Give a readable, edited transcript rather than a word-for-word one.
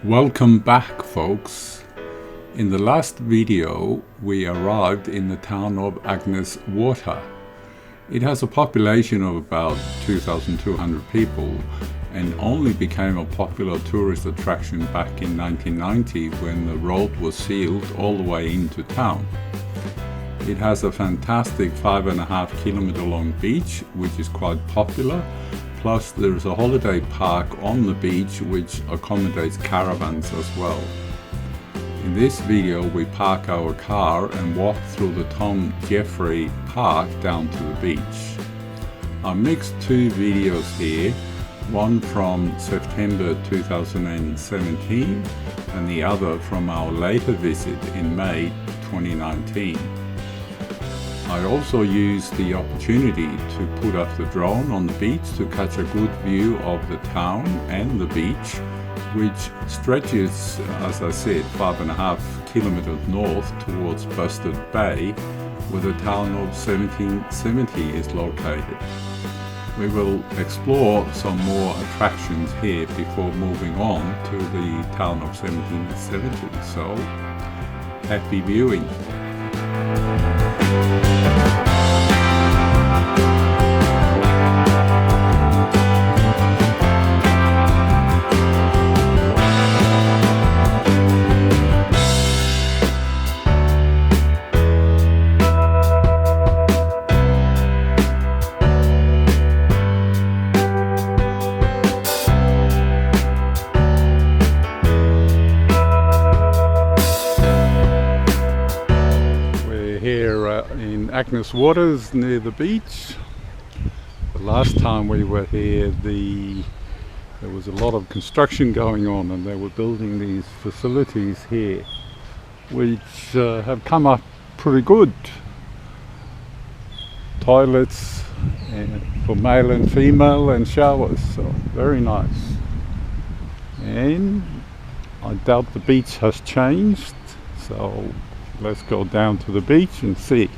Welcome back, folks. In the last video we arrived in the town of Agnes Water. It has a population of about 2,200 people and only became a popular tourist attraction back in 1990 when the road was sealed all the way into town. It has a fantastic 5.5 kilometer long beach which is quite popular. Plus there is a holiday park on the beach which accommodates caravans as well. In this video we park our car and walk through the Jeffery park down to the beach. I mixed two videos here, one from September 2017 and the other from our later visit in May 2019. I also used the opportunity to put up the drone on the beach to catch a good view of the town and the beach, which stretches, as I said, 5.5 kilometers north towards Bustard Bay, where the town of 1770 is located. We will explore some more attractions here before moving on to the town of 1770, so happy viewing. In Agnes Waters near the beach. The last time we were here there was a lot of construction going on and they were building these facilities here which have come up pretty good. Toilets for male and female and showers, so very nice. And I doubt the beach has changed, so let's go down to the beach and see.